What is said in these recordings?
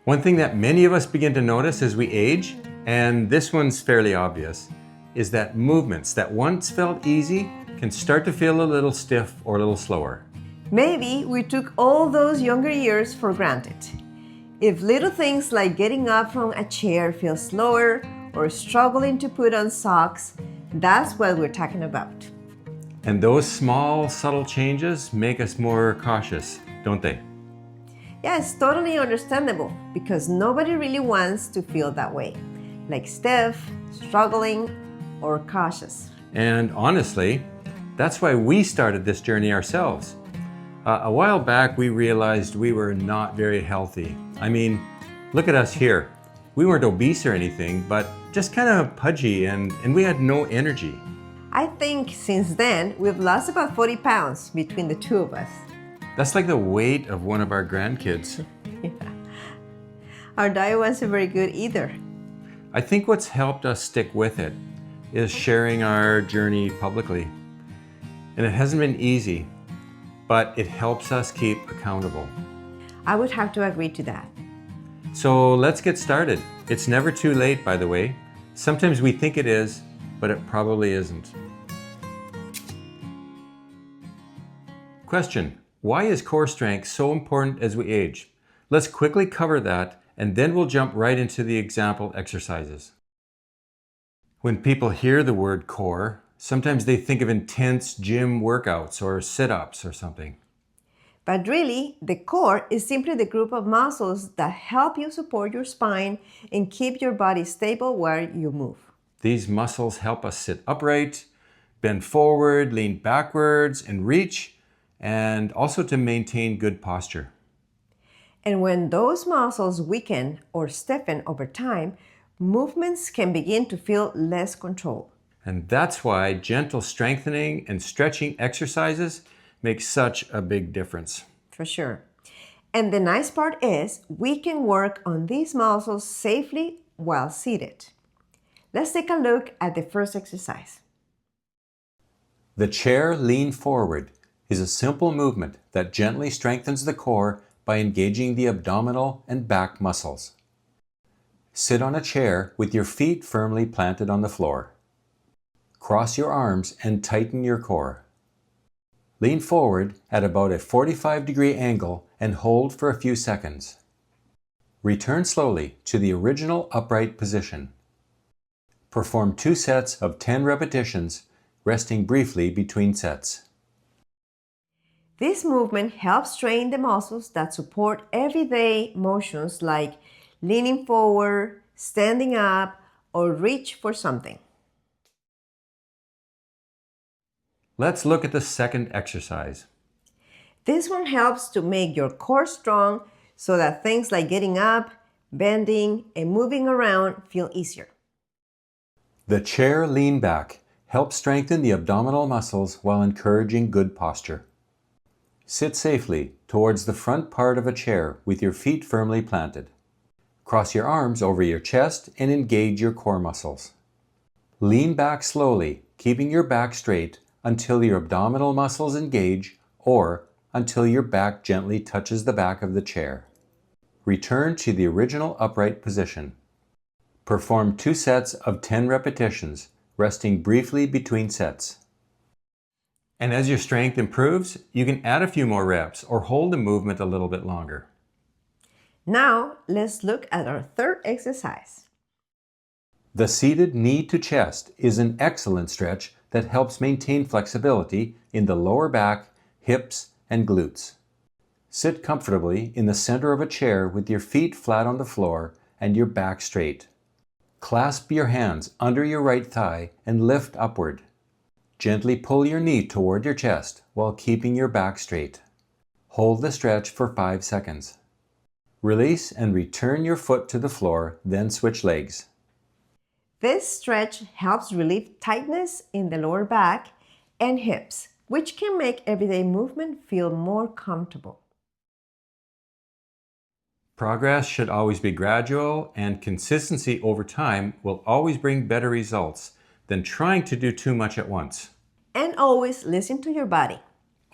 One thing that many of us begin to notice as we age, and this one's fairly obvious, is that movements that once felt easy can start to feel a little stiff or a little slower. Maybe we took all those younger years for granted. If little things like getting up from a chair feel slower or struggling to put on socks, that's what we're talking about. And those small, subtle changes make us more cautious, don't they? Yeah, it's totally understandable because nobody really wants to feel that way, like stiff, struggling, or cautious. And honestly, that's why we started this journey ourselves. A while back, we realized we were not very healthy. I mean, look at us here. We weren't obese or anything, but just kind of pudgy and we had no energy. I think since then, we've lost about 40 pounds between the two of us. That's like the weight of one of our grandkids. Yeah. Our diet wasn't very good either. I think what's helped us stick with it is sharing our journey publicly. And it hasn't been easy, but it helps us keep accountable. I would have to agree to that. So let's get started. It's never too late, by the way. Sometimes we think it is, but it probably isn't. Question: why is core strength so important as we age? Let's quickly cover that, and then we'll jump right into the example exercises. When people hear the word core, sometimes they think of intense gym workouts or sit-ups or something. But really, the core is simply the group of muscles that help you support your spine and keep your body stable while you move. These muscles help us sit upright, bend forward, lean backwards, and reach, and also to maintain good posture. And when those muscles weaken or stiffen over time, movements can begin to feel less controlled. And that's why gentle strengthening and stretching exercises make such a big difference. For sure. And the nice part is we can work on these muscles safely while seated. Let's take a look at the first exercise. The chair lean forward is a simple movement that gently strengthens the core by engaging the abdominal and back muscles. Sit on a chair with your feet firmly planted on the floor. Cross your arms and tighten your core. Lean forward at about a 45-degree angle and hold for a few seconds. Return slowly to the original upright position. Perform 2 sets of 10 repetitions, resting briefly between sets. This movement helps train the muscles that support everyday motions like leaning forward, standing up, or reach for something. Let's look at the second exercise. This one helps to make your core strong so that things like getting up, bending, and moving around feel easier. The chair lean back helps strengthen the abdominal muscles while encouraging good posture. Sit safely towards the front part of a chair with your feet firmly planted. Cross your arms over your chest and engage your core muscles. Lean back slowly, keeping your back straight until your abdominal muscles engage or until your back gently touches the back of the chair. Return to the original upright position. Perform 2 sets of 10 repetitions, resting briefly between sets. And as your strength improves, you can add a few more reps or hold the movement a little bit longer. Now, let's look at our third exercise. The seated knee to chest is an excellent stretch that helps maintain flexibility in the lower back, hips, and glutes. Sit comfortably in the center of a chair with your feet flat on the floor and your back straight. Clasp your hands under your right thigh and lift upward. Gently pull your knee toward your chest while keeping your back straight. Hold the stretch for 5 seconds. Release and return your foot to the floor, then switch legs. This stretch helps relieve tightness in the lower back and hips, which can make everyday movement feel more comfortable. Progress should always be gradual, and consistency over time will always bring better results than trying to do too much at once. And always listen to your body.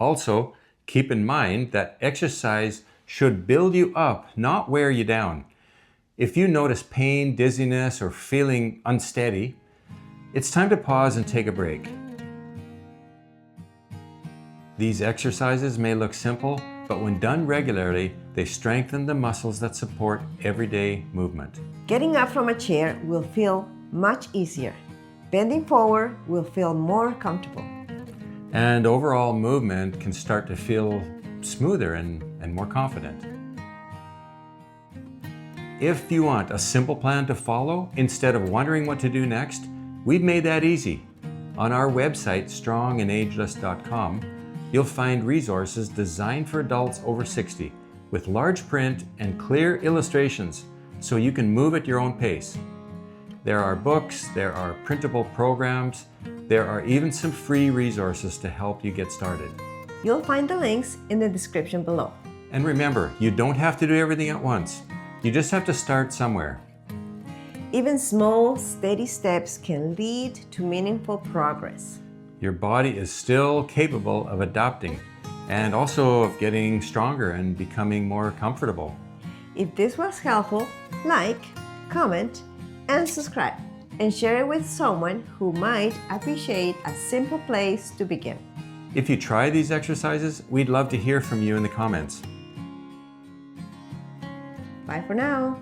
Also, keep in mind that exercise should build you up, not wear you down. If you notice pain, dizziness, or feeling unsteady, it's time to pause and take a break. These exercises may look simple, but when done regularly, they strengthen the muscles that support everyday movement. Getting up from a chair will feel much easier. Bending forward will feel more comfortable. And overall movement can start to feel smoother and more confident. If you want a simple plan to follow, instead of wondering what to do next, we've made that easy. On our website, strongandageless.com, you'll find resources designed for adults over 60 with large print and clear illustrations so you can move at your own pace. There are books, there are printable programs, there are even some free resources to help you get started. You'll find the links in the description below. And remember, you don't have to do everything at once. You just have to start somewhere. Even small, steady steps can lead to meaningful progress. Your body is still capable of adapting and also of getting stronger and becoming more comfortable. If this was helpful, like, comment, and subscribe, and share it with someone who might appreciate a simple place to begin. If you try these exercises, we'd love to hear from you in the comments. Bye for now.